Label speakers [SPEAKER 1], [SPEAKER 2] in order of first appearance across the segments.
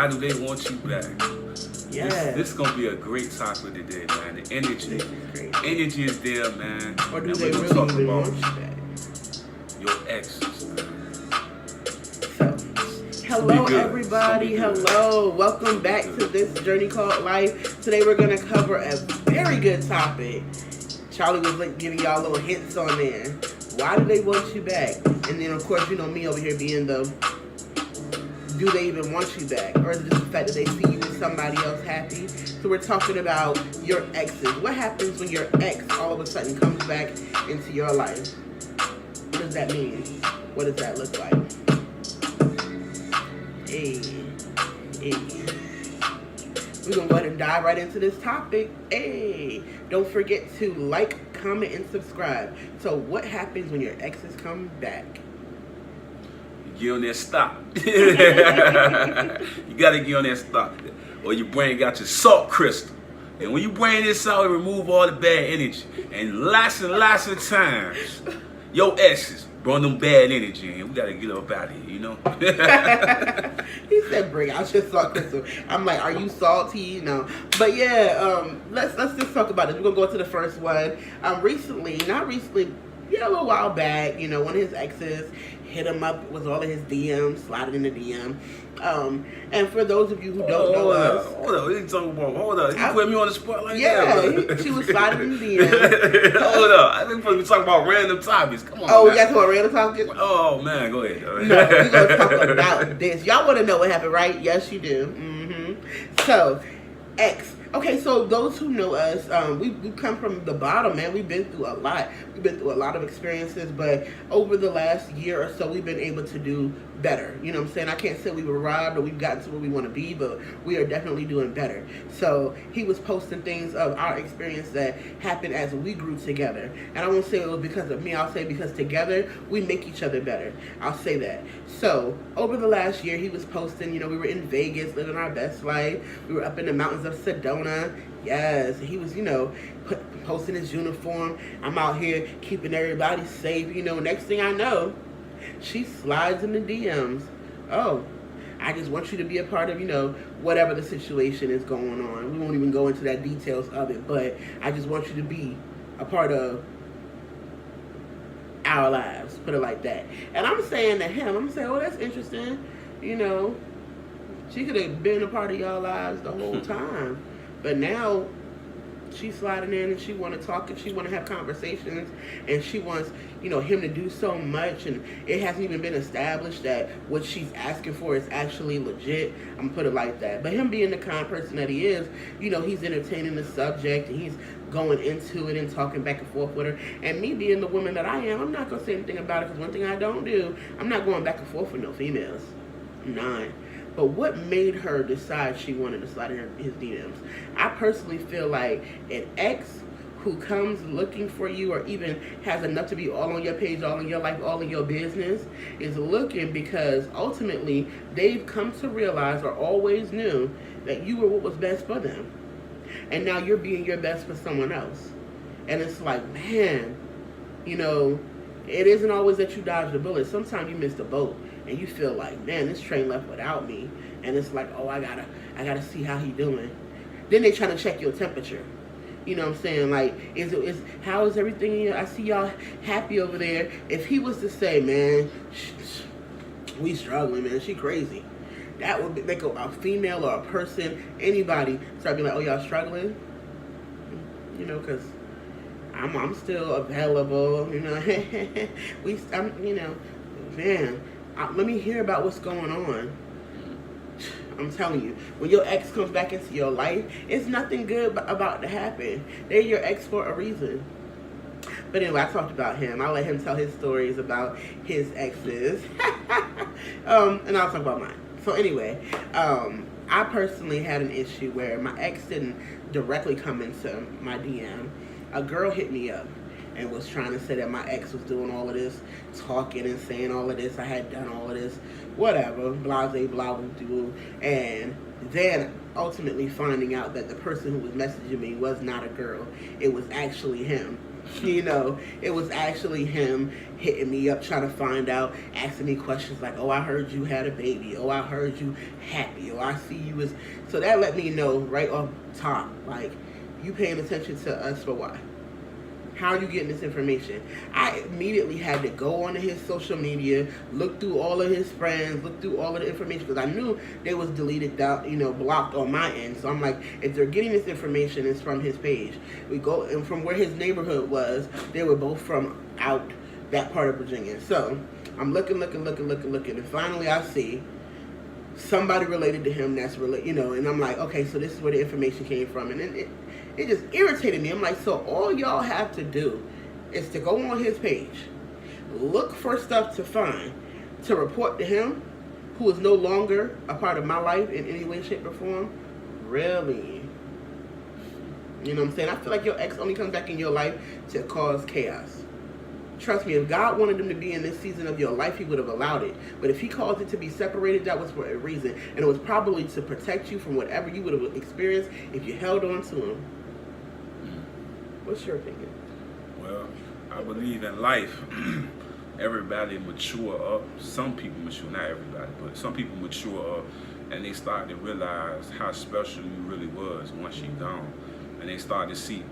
[SPEAKER 1] why do they want you back?
[SPEAKER 2] Yeah.
[SPEAKER 1] This is gonna be a great topic today, man. The energy. Energy is there, man.
[SPEAKER 2] Or do
[SPEAKER 1] and
[SPEAKER 2] they
[SPEAKER 1] we're
[SPEAKER 2] really
[SPEAKER 1] gonna talk
[SPEAKER 2] even
[SPEAKER 1] about
[SPEAKER 2] want you back?
[SPEAKER 1] your exes, man.
[SPEAKER 2] So, hello everybody. Hello. Welcome back to this journey called life. Today we're gonna cover a very good topic. Charlie was like giving y'all little hints on there. Why do they want you back? And then of course, you know me over here being the, do they even want you back? Or is it just the fact that they see you with somebody else happy? So we're talking about your exes. What happens when your ex all of a sudden comes back into your life? What does that mean? What does that look like? Hey. We're going to go ahead and dive right into this topic. Hey. Don't forget to like, comment, and subscribe. So what happens when your exes come back?
[SPEAKER 1] Get on that stop. You gotta get on that stop. Or your brain got your salt crystal. And when you bring this out, it remove all the bad energy. And lots of times, your exes bring them bad energy in. We gotta get up out of here, you know?
[SPEAKER 2] He said bring out your salt crystal. I'm like, are you salty? No. But yeah, let's just talk about this. We're gonna go to the first one. Not recently, a little while back, you know, one of his exes hit him up with all of his DMs, sliding in the DM. And for those of you who don't know us,
[SPEAKER 1] hold on, what are you talking about? Hold on, you put me on the spot like
[SPEAKER 2] that? Yeah, she was sliding in the DMs.
[SPEAKER 1] Hold on, I think we're talking about random topics. Come on.
[SPEAKER 2] Oh, we got to about random topics?
[SPEAKER 1] Oh man, go ahead.
[SPEAKER 2] No, we're gonna talk about this. Y'all want to know what happened, right? Yes, you do. So, ex. Okay, so those who know us, we come from the bottom, man. We've been through a lot. We've been through a lot of experiences, but over the last year or so, we've been able to do better. You know what I'm saying? I can't say we were robbed or we've gotten to where we want to be, but we are definitely doing better. So he was posting things of our experience that happened as we grew together. And I won't say it was because of me. I'll say because together, we make each other better. I'll say that. So over the last year, he was posting, you know, we were in Vegas living our best life. We were up in the mountains of Sedona. Yes, he was, you know, posting his uniform. I'm out here keeping everybody safe. You know, next thing I know, she slides in the DMs. Oh, I just want you to be a part of, you know, whatever the situation is going on. We won't even go into that details of it, but I just want you to be a part of our lives, put it like that. And I'm saying to him, I'm saying, oh, that's interesting. You know, she could have been a part of y'all lives the whole time. But now she's sliding in and she want to talk and she want to have conversations and she wants, you know, him to do so much, and it hasn't even been established that what she's asking for is actually legit. I'm gonna put it like that. But him being the kind person that he is, you know, he's entertaining the subject and he's going into it and talking back and forth with her. And me being the woman that I am, I'm not gonna say anything about it, because one thing I don't do, I'm not going back and forth with no females. I'm not. But what made her decide she wanted to slide in his DMs? I personally feel like an ex who comes looking for you, or even has enough to be all on your page, all in your life, all in your business, is looking because ultimately they've come to realize, or always knew, that you were what was best for them. And now you're being your best for someone else. And it's like, man, you know, it isn't always that you dodge the bullet. Sometimes you miss the boat. And you feel like, man, this train left without me. And it's like, oh, I gotta see how he doing. Then they trying to check your temperature. You know what I'm saying? Like, how is everything? I see y'all happy over there. If he was to say, man, we struggling, man, she crazy. That would make a female or a person, anybody, start being like, oh, y'all struggling? You know, because I'm still available. You know, you know, man. Let me hear about what's going on. I'm telling you, when your ex comes back into your life, it's nothing good about to happen. They're your ex for a reason. But anyway, I talked about him. I'll let him tell his stories about his exes. And I'll talk about mine. So anyway, I personally had an issue where my ex didn't directly come into my DM. A girl hit me up and was trying to say that my ex was doing all of this, talking and saying all of this, I had done all of this, whatever, blah, blah, blah, blah, and then ultimately finding out that the person who was messaging me was not a girl, it was actually him. You know, it was actually him hitting me up, trying to find out, asking me questions like, "Oh, I heard you had a baby. Oh, I heard you happy. Oh, I see you as." So that let me know right off top, like, you paying attention to us for what? How are you getting this information? I immediately had to go onto his social media, look through all of his friends, look through all of the information, because I knew they was deleted, down, blocked on my end. So I'm like, if they're getting this information, it's from his page. We go, and from where his neighborhood was, they were both from out that part of Virginia. So I'm looking, and finally I see somebody related to him that's related, and I'm like, okay, so this is where the information came from. And then it just irritated me. I'm like, so all y'all have to do is to go on his page, look for stuff to find, to report to him, who is no longer a part of my life in any way, shape, or form? Really? You know what I'm saying? I feel like your ex only comes back in your life to cause chaos. Trust me, if God wanted them to be in this season of your life, he would have allowed it. But if he caused it to be separated, that was for a reason. And it was probably to protect you from whatever you would have experienced if you held on to him. What's your opinion?
[SPEAKER 1] Well, I believe in life, everybody mature up. Some people mature, not everybody, but some people mature up, and they start to realize how special you really was once you're gone. And they start to see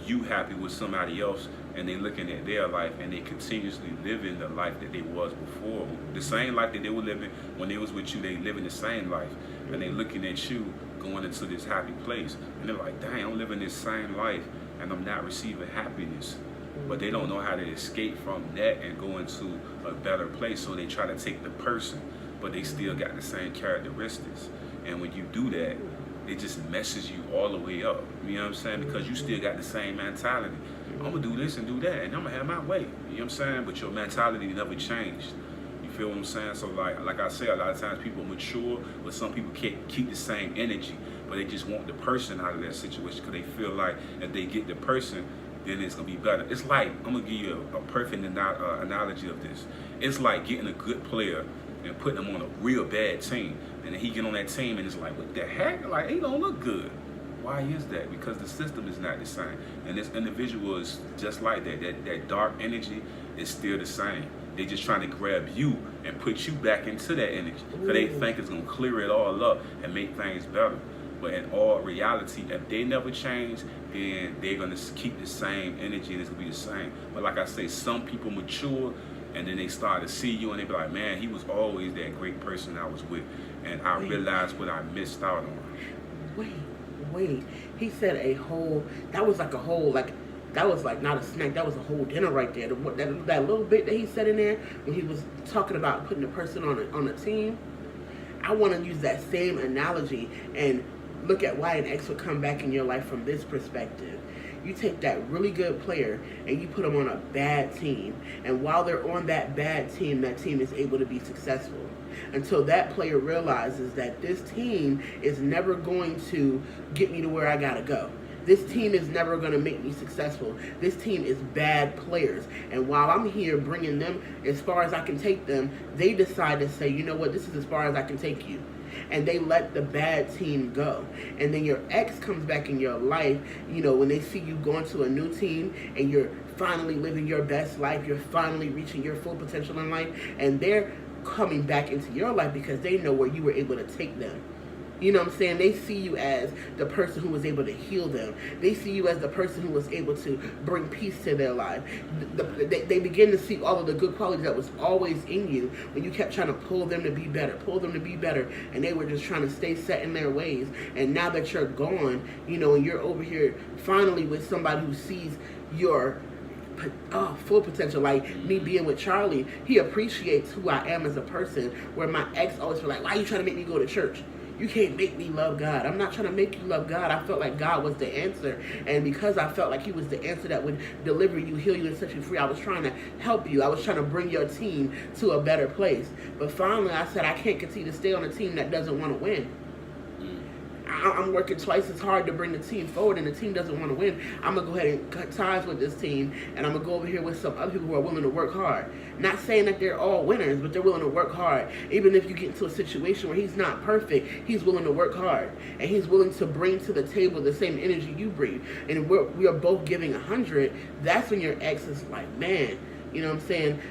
[SPEAKER 1] you happy with somebody else, and they looking at their life, and they continuously living the life that they was before. The same life that they were living when they was with you, they living the same life. And they looking at you going into this happy place. And they're like, dang, I'm living this same life, and I'm not receiving happiness. But they don't know how to escape from that and go into a better place, so they try to take the person, but they still got the same characteristics. And when you do that, it just messes you all the way up. You know what I'm saying? Because you still got the same mentality. I'm gonna do this and do that, and I'm gonna have my way. You know what I'm saying? But your mentality never changed. You feel what I'm saying? So like I say, a lot of times people mature, but some people can't keep the same energy, but they just want the person out of that situation because they feel like if they get the person, then it's gonna be better. It's like, I'm gonna give you a perfect analogy of this. It's like getting a good player and putting him on a real bad team, and then he get on that team and it's like, what the heck? Like, he don't look good. Why is that? Because the system is not the same, and this individual is just like that. That dark energy is still the same. They just trying to grab you and put you back into that energy because they think it's gonna clear it all up and make things better. But in all reality, if they never change, then they're gonna keep the same energy and it's gonna be the same. But like I say, some people mature and then they start to see you and they be like, man, he was always that great person I was with, and I realized what I missed out on.
[SPEAKER 2] Wait. He said that was like not a snack, that was a whole dinner right there. That little bit that he said in there when he was talking about putting a person on a team. I want to use that same analogy and look at why an ex would come back in your life from this perspective. You take that really good player and you put them on a bad team, and while they're on that bad team, that team is able to be successful until that player realizes that this team is never going to get me to where I gotta go. This team is never going to make me successful. This team is bad players. And while I'm here bringing them as far as I can take them, they decide to say, you know what, this is as far as I can take you. And they let the bad team go. And then your ex comes back in your life, when they see you going to a new team and you're finally living your best life, you're finally reaching your full potential in life, and they're coming back into your life because they know where you were able to take them. You know what I'm saying? They see you as the person who was able to heal them. They see you as the person who was able to bring peace to their life. They begin to see all of the good qualities that was always in you when you kept trying to pull them to be better, and they were just trying to stay set in their ways. And now that you're gone, and you're over here finally with somebody who sees your full potential, like me being with Charlie, he appreciates who I am as a person, where my ex always felt like, why are you trying to make me go to church? You can't make me love God. I'm not trying to make you love God. I felt like God was the answer. And because I felt like he was the answer that would deliver you, heal you, and set you free, I was trying to help you. I was trying to bring your team to a better place. But finally, I said, I can't continue to stay on a team that doesn't want to win. I'm working twice as hard to bring the team forward, and the team doesn't want to win. I'm gonna go ahead and cut ties with this team, and I'm gonna go over here with some other people who are willing to work hard. Not saying that they're all winners, but they're willing to work hard. Even if you get into a situation where he's not perfect, he's willing to work hard, and he's willing to bring to the table the same energy you bring. And we are both giving 100. That's when your ex is like, man, you know what I'm saying?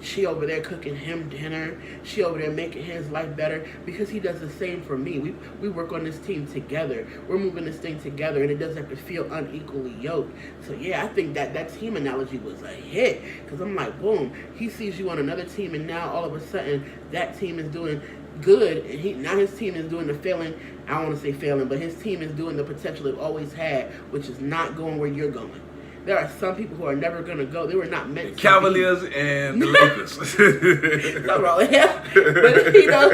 [SPEAKER 2] She over there cooking him dinner. She over there making his life better because he does the same for me. We work on this team together. We're moving this thing together, and it doesn't have to feel unequally yoked. So yeah, I think that team analogy was a hit because I'm like, boom, he sees you on another team, and now all of a sudden that team is doing good, and now his team is doing the failing. I don't want to say failing, but his team is doing the potential they've always had, which is not going where you're going. There are some people who are never going to go. They were not meant to
[SPEAKER 1] Cavaliers
[SPEAKER 2] be.
[SPEAKER 1] and the Lakers.
[SPEAKER 2] Something wrong with him. But, you know,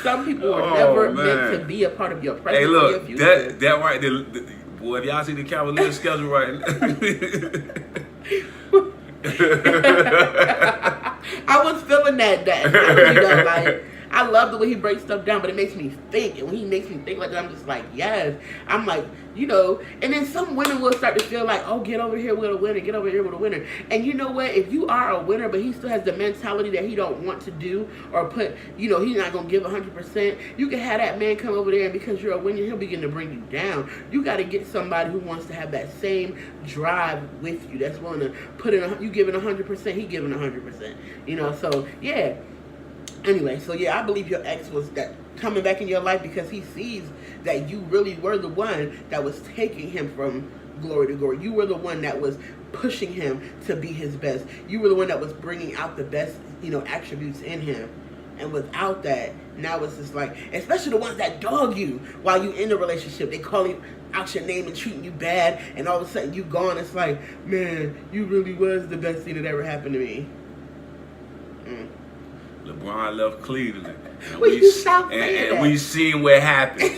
[SPEAKER 2] some people are never meant to be a part of your present.
[SPEAKER 1] Hey,
[SPEAKER 2] or your
[SPEAKER 1] look,
[SPEAKER 2] future.
[SPEAKER 1] that right there. Boy, if y'all see the Cavaliers schedule right
[SPEAKER 2] I was feeling that. You know, like, I love the way he breaks stuff down, but it makes me think. And when he makes me think like that, I'm just like, yes. I'm like, you know, and then some women will start to feel like, oh, get over here with a winner, get over here with a winner. And you know what? If you are a winner, but he still has the mentality that he don't want to do or put, you know, he's not going to give 100%, you can have that man come over there, and because you're a winner, he'll begin to bring you down. You got to get somebody who wants to have that same drive with you, that's willing to put in, you giving 100%, he giving 100%. You know, so, yeah. Anyway, so yeah, I believe your ex was that coming back in your life because he sees that you really were the one that was taking him from glory to glory. You were the one that was pushing him to be his best. You were the one that was bringing out the best, you know, attributes in him. And without that, now it's just like, especially the ones that dog you while you in the relationship, they call you out your name and treating you bad, and all of a sudden you gone. It's like, man, you really was the best thing that ever happened to me.
[SPEAKER 1] LeBron left Cleveland. And
[SPEAKER 2] Well, you stop saying that.
[SPEAKER 1] we seen what happened.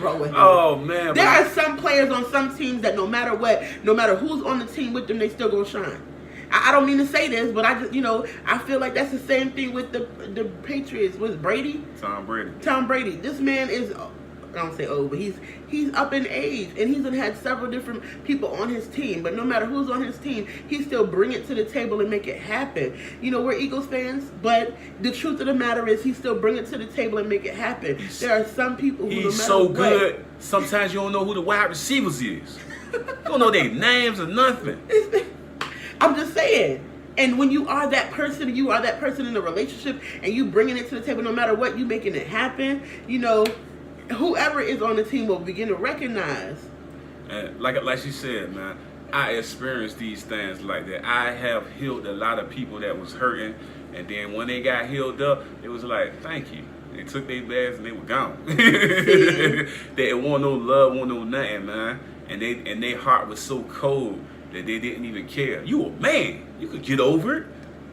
[SPEAKER 2] Wrong with him.
[SPEAKER 1] Oh man.
[SPEAKER 2] There are some players on some teams that no matter what, no matter who's on the team with them, they still gonna shine. I don't mean to say this, but I just, you know, I feel like that's the same thing with the Patriots. Was Brady?
[SPEAKER 1] Tom Brady.
[SPEAKER 2] Tom Brady. This man is, I don't say old, but he's up in age, and he's had several different people on his team. But no matter who's on his team, he still bring it to the table and make it happen. You know, we're Eagles fans, but the truth of the matter is he still bring it to the table and make it happen. There are some people who, no matter
[SPEAKER 1] He's so
[SPEAKER 2] what,
[SPEAKER 1] good. Sometimes you don't know who the wide receivers is. You don't know their names or nothing.
[SPEAKER 2] I'm just saying. And when you are that person, you are that person in a relationship, and you bringing it to the table, no matter what, you making it happen. You know, whoever is on the team will begin to recognize.
[SPEAKER 1] And like she said, man, I experienced these things like that. I have healed a lot of people that was hurting, and then when they got healed up, it was like, thank you. They took their bags and they were gone. They didn't want no love, want no nothing, man. And their heart was so cold that they didn't even care. You a man. You could get over it.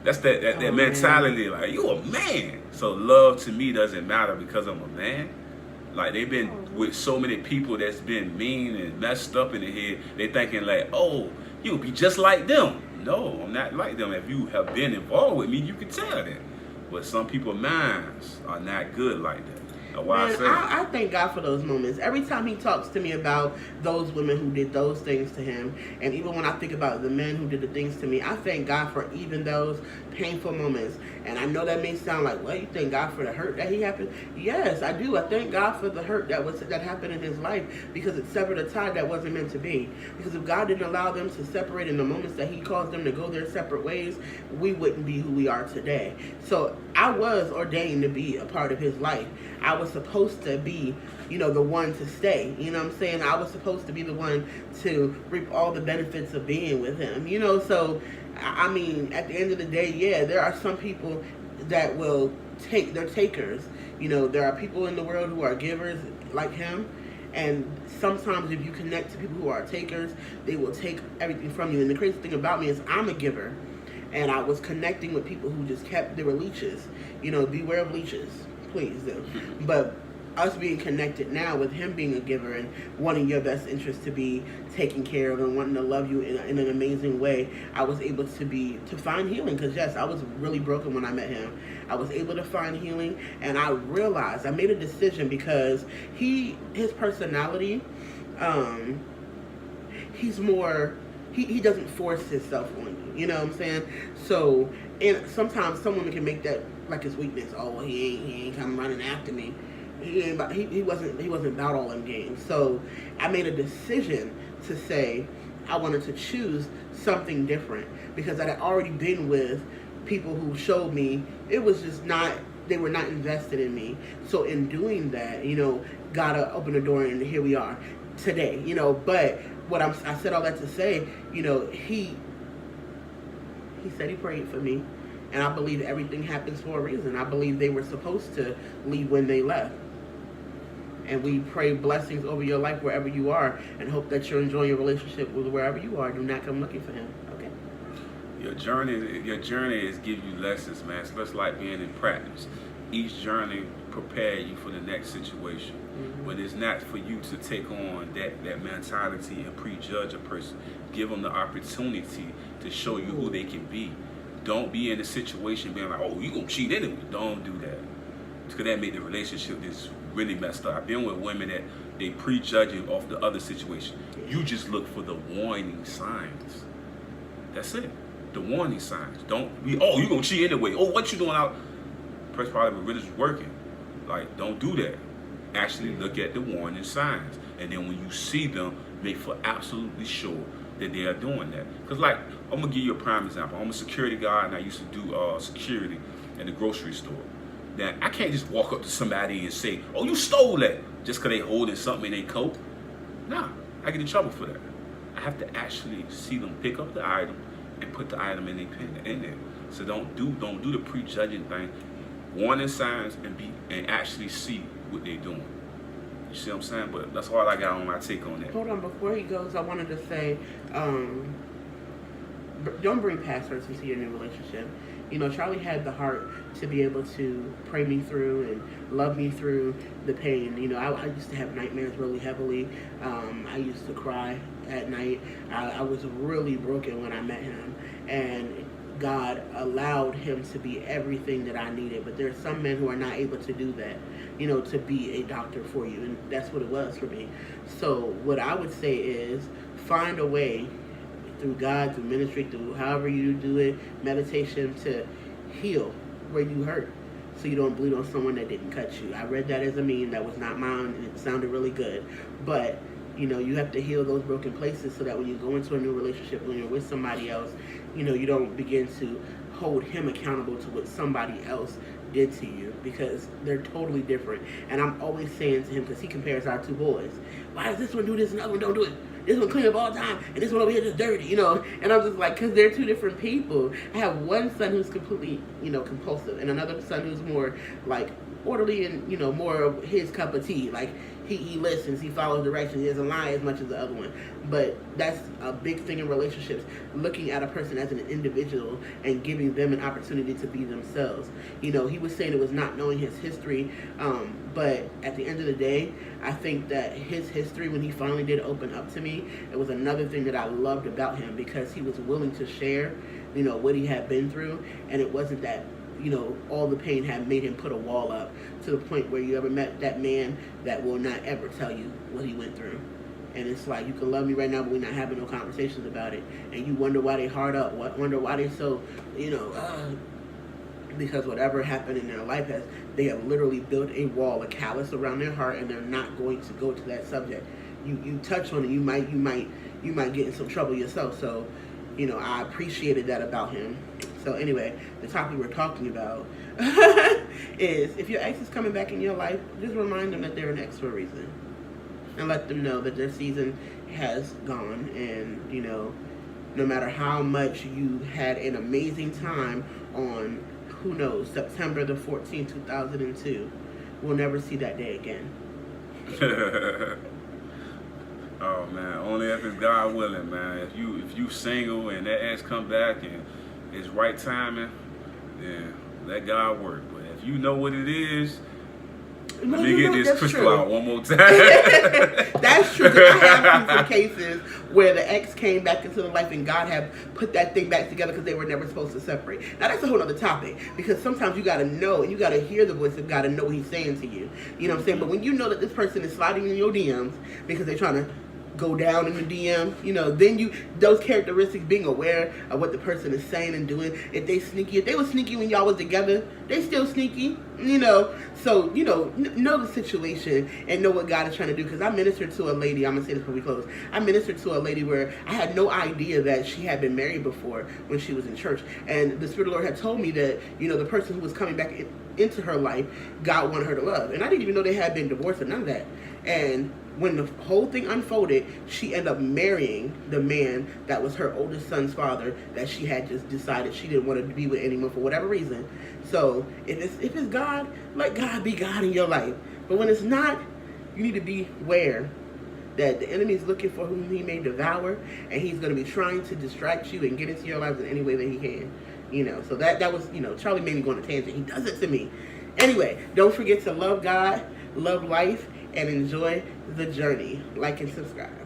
[SPEAKER 1] That's that mentality. Like, you a man. So love to me doesn't matter because I'm a man. Like, they've been with so many people that's been mean and messed up in the head. They thinking like, oh, you'll be just like them. No, I'm not like them. If you have been involved with me, you can tell that. But some people's minds are not good like that. That's why
[SPEAKER 2] Man, I thank God for those moments. Every time he talks to me about those women who did those things to him, and even when I think about the men who did the things to me, I thank God for even those painful moments. And I know that may sound like, well, you thank God for the hurt that he happened? Yes, I do. I thank God for the hurt that happened in his life, because it severed a tie that wasn't meant to be. Because if God didn't allow them to separate in the moments that he caused them to go their separate ways, we wouldn't be who we are today. So I was ordained to be a part of his life. I was supposed to be, you know, the one to stay. You know what I'm saying? I was supposed to be the one to reap all the benefits of being with him. You know, so, I mean, at the end of the day, yeah, there are some people that will they're takers. You know, there are people in the world who are givers like him. And sometimes if you connect to people who are takers, they will take everything from you. And the crazy thing about me is I'm a giver. And I was connecting with people who just they were leeches. You know, beware of leeches. Please do. But us being connected now with him being a giver and wanting your best interest to be taken care of and wanting to love you in an amazing way, I was able to find healing. Because yes, I was really broken when I met him. I was able to find healing, and I realized I made a decision because his personality, he's more, he doesn't force himself on you. You know what I'm saying? So, and sometimes some women can make that like his weakness. Oh, well, he ain't come running after me. He wasn't about all them games. So I made a decision to say I wanted to choose something different because I had already been with people who showed me it was just not, they were not invested in me. So in doing that, God opened the door and here we are today, but I said all that to say, he said he prayed for me, and I believe everything happens for a reason. I believe they were supposed to leave when they left. And we pray blessings over your life wherever you are and hope that you're enjoying your relationship with wherever you are. Do not come looking for him. Okay?
[SPEAKER 1] Your journey is give you lessons, man. It's just like being in practice. Each journey prepare you for the next situation.
[SPEAKER 2] Mm-hmm.
[SPEAKER 1] But it's not for you to take on that mentality and prejudge a person. Give them the opportunity to show you who they can be. Don't be in a situation being like, oh, you gonna cheat anyway. Don't do that. Because that made the relationship just really messed up. I've been with women that they prejudging off the other situation. You just look for the warning signs. That's it. The warning signs. Don't be, oh, you gonna cheat anyway. Oh, what you doing out? Press probably really is working. Like, don't do that. Actually look at the warning signs. And then when you see them, make for absolutely sure that they are doing that. Because like, I'm gonna give you a prime example. I'm a security guard and I used to do security in the grocery store. Now, I can't just walk up to somebody and say, oh, you stole that, just because they holding something in their coat. Nah, I get in trouble for that. I have to actually see them pick up the item and put the item in their pen in there. So don't do the prejudging thing. Warning signs and actually see what they're doing. You see what I'm saying? But that's all I got on my take on that.
[SPEAKER 2] Hold on, before he goes, I wanted to say, don't bring past hurts into your new relationship. Charlie had the heart to be able to pray me through and love me through the pain. I used to have nightmares really heavily. I used to cry at night. I was really broken when I met him. And God allowed him to be everything that I needed. But there are some men who are not able to do that, to be a doctor for you. And that's what it was for me. So what I would say is find a way through God, through ministry, through however you do it, meditation, to heal where you hurt so you don't bleed on someone that didn't cut you. I read that as a meme. That was not mine, and it sounded really good. But, you have to heal those broken places so that when you go into a new relationship, when you're with somebody else, you don't begin to hold him accountable to what somebody else did to you, because they're totally different. And I'm always saying to him, because he compares our two boys, why does this one do this and the other one don't do it? This one clean up all the time, and this one over here just dirty, And I'm just like, because they're two different people. I have one son who's completely, compulsive, and another son who's more like orderly and, more of his cup of tea. Like, he listens, he follows directions, he doesn't lie as much as the other one. But that's a big thing in relationships, looking at a person as an individual and giving them an opportunity to be themselves. He was saying it was not knowing his history, but at the end of the day, I think that his history, when he finally did open up to me, it was another thing that I loved about him, because he was willing to share, what he had been through, and it wasn't that all the pain had made him put a wall up, to the point where you ever met that man that will not ever tell you what he went through. And it's like, you can love me right now, but we're not having no conversations about it. And you wonder why they hard up, wonder why they so, because whatever happened in their life they have literally built a wall, a callus around their heart, and they're not going to go to that subject. You touch on it, you might get in some trouble yourself. So, I appreciated that about him. So anyway, the topic we're talking about is, if your ex is coming back in your life, just remind them that they're an ex for a reason. And let them know that their season has gone. And, no matter how much you had an amazing time on, who knows, September the 14th, 2002, we'll never see that day again.
[SPEAKER 1] Oh man, only if it's God willing, man. If you single and that ex come back and it's right timing, then let God work. But if you know what it is, Let me get this
[SPEAKER 2] that's
[SPEAKER 1] crystal
[SPEAKER 2] true.
[SPEAKER 1] out one more time.
[SPEAKER 2] That's true. 'Cause I have seen some cases where the ex came back into the life and God had put that thing back together because they were never supposed to separate. Now that's a whole other topic, because sometimes you got to know and you got to hear the voice of God and know what He's saying to you. You know what I'm saying? But when you know that this person is sliding in your DMs because they're trying to go down in the DM, you know, then those characteristics, being aware of what the person is saying and doing. If they were sneaky when y'all was together, they still sneaky, you know. So, you know, know the situation and know what God is trying to do. Because I ministered to a lady, I'm going to say this before we close. I ministered to a lady where I had no idea that she had been married before when she was in church. And the Spirit of the Lord had told me that, you know, the person who was coming back into her life, God wanted her to love. And I didn't even know they had been divorced or none of that. And when the whole thing unfolded, she ended up marrying the man that was her oldest son's father, that she had just decided she didn't want to be with anymore for whatever reason. So if it's God, let God be God in your life. But when it's not, you need to be aware that the enemy is looking for whom he may devour, and he's going to be trying to distract you and get into your lives in any way that he can. You know, so that was, you know, Charlie made me go on a tangent. He does it to me. Anyway, don't forget to love God, love life, and enjoy the journey. Like and subscribe.